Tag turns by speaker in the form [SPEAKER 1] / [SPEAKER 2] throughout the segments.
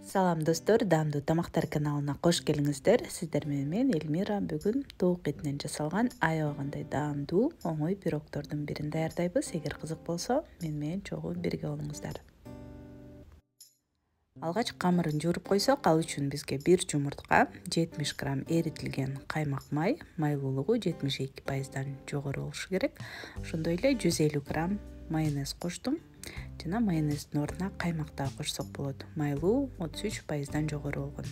[SPEAKER 1] Салам достор, даамдуу тамактар каналына кош келиңиздер. Сиздер менен мен Эльмира бүгүн туук этинен жасалган аябагандай даамдуу оңой пирогтордун бирин даярдайбыз. Эгер кызык болсо, менен чогуу бирге болуңуздар. Алгач камырын жууруп койсок, ал үчүн бизге 1 жумуртка, 70 грамм эритилген каймак майлуулугу 72%дан жогору болушу керек. Ошондой эле 150 грамм майонез коштум. Жана майонездин ордуна каймак да кошсок болот. Майлуу 33%дан жогору болгон.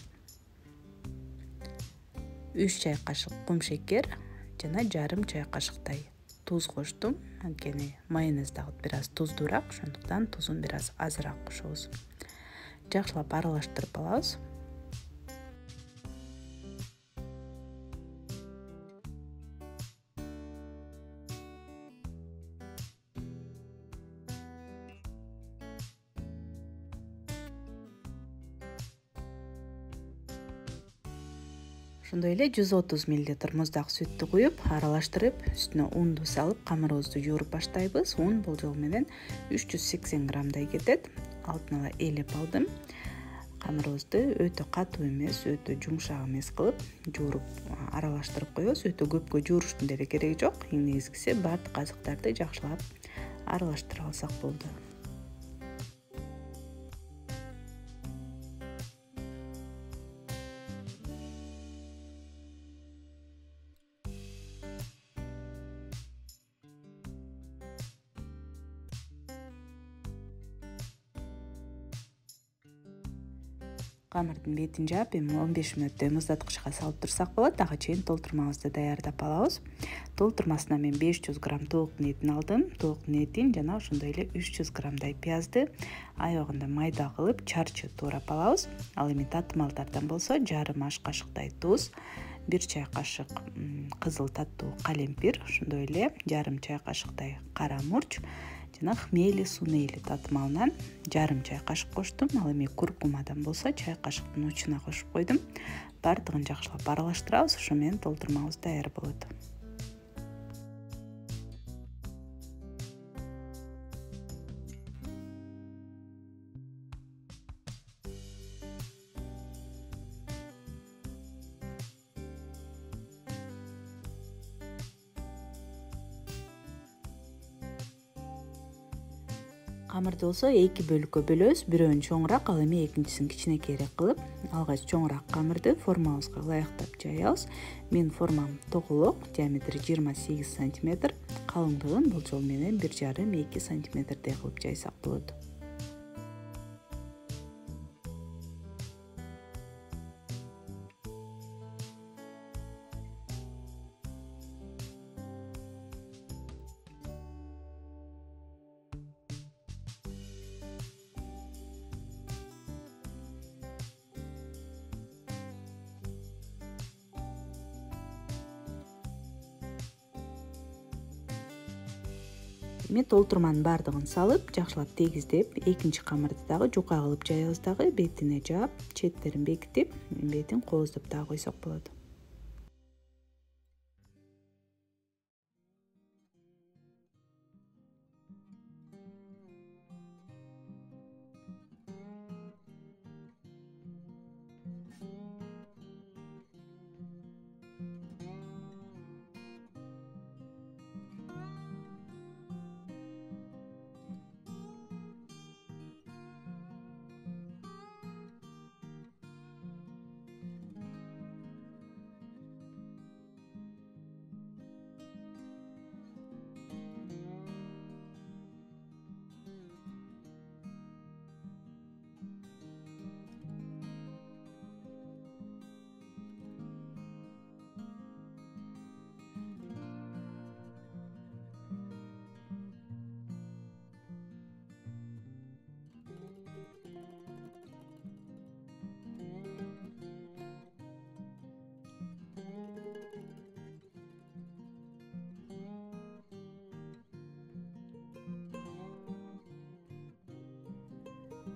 [SPEAKER 1] 3 чай кашык кум шекер жана жарым чай кашыктай туз коштум. Анткени майонез дагы бир аз туздуураак, ошондуктан тузун бир аз азыраак кошобуз. Жакшылап аралаштырып алабыз. Ошондой эле 130 мл муздак сүттү куюп, аралаштырып, үстүнө унду салып, камырыбызды жууруп баштайбыз. Ун бул жолу менен 380 граммдай кетет. Алтын ала ээлеп алдым. Камырыбызды өтө катуу эмес, өтө жумшак эмес кылып жууруп аралаштырып коебуз. Өтө көпкө жууруштун деле кереги жок. Эң негизгиси баардык азыктарды жакшылап аралаштырып алсак болду. Камырдын бетин жаап, эми 15 мүнөттөй муздаткычка салып турсак болот. Ага чейин толтурмабызды даярдап алабыз. Толтурмасына мен 500 грамм тооктун этин алдым. Тооктун этин жана ошондой эле 300 граммдай пиязды аябагында майда кылып чарчы туурап алабыз. Ал эми татымалдардан болсо жарым аш кашыктай туз, 1 чай кашык кызыл таттуу калемпир, ошондой эле жарым чай кашыктай кара мурч жана хмели сунели татымалынан жарым чай кашык коштум. Ал эми куркумадан болсо чай кашыктын учуна кошуп койдум. Баардыгын жакшылап аралаштырабыз, ошо менен толтурмабыз даяр болот. Камырды болсо 2 бөлүккө бөлөбүз. Бирөөнү чоңураак, ал эми экинчисин кичинекейирээк кылып, алгач чоңураак камырды формабызга ылайыктап жаябыз. Менин формам тоголок, диаметри 28 см, калыңдыгын бул жол менен 1,5-2 см кылып жайсак болот. Эми толтурманын баардыгын салып, жакшылап тегиздеп, экинчи камырды дагы жука кылып жаябыз дагы, бетине жаап, четтерин бекитип, бетин кооздоп дагы койсок болот.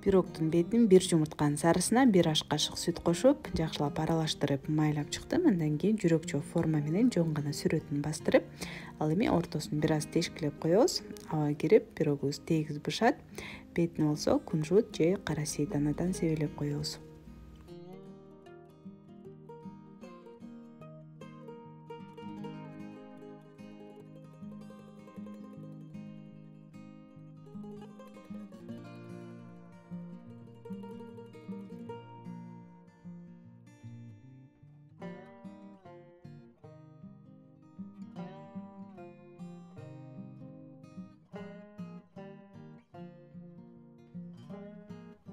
[SPEAKER 1] Пирогдун бетин бир жумуртканын сарысына 1 аш кашык сүт кошуп, жакшылап аралаштырып майлап чыктым. Андан кийин жүрөкчө форма менен жөн гана сүрөтүн бастырып, ал эми ортосун бир аз тешкилеп коебуз. Аба кирип, пирогубуз тегиз бышат. Бетине болсо кунжут же кара сейданадан себелеп коебуз.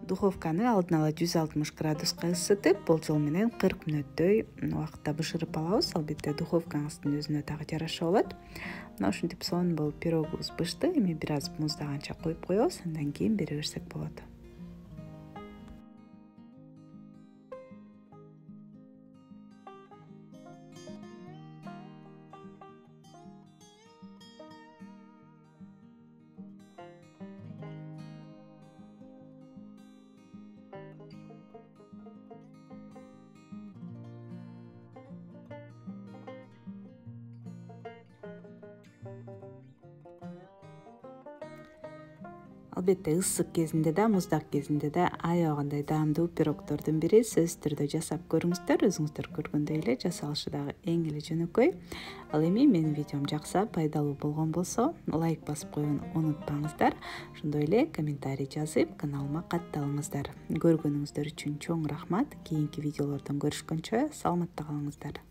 [SPEAKER 1] Духовканы алдын ала 160 градуска ысытып, болжол менен 40 мүнөттөй убакытта бышырып алабыз. Албетте духовкаңыздын өзүнө дагы жараша болот. Мына ушинтип сонун болуп пирогубуз бышты. Эми бир аз муздаганча коюп коебуз, андан кийин бере берсек болот. Албетте ысык кезинде да, муздак кезинде да аябагандай даамдуу пирогдордун бири. Сөзсүз түрдө жасап көрүңүздөр. Өзүңүздөр көргөндөй эле жасалышы дагы эң эле жөнөкөй. Ал эми менин видеом жакса, пайдалуу болгон болсо, лайк басып коюуну унутпаңыздар. Ошондой эле комментарий жазып, каналыма катталыңыздар. Көргөнүңүздөр үчүн чоң рахмат. Кийинки видеолордон көрүшкөнчө саламатта калыңыздар.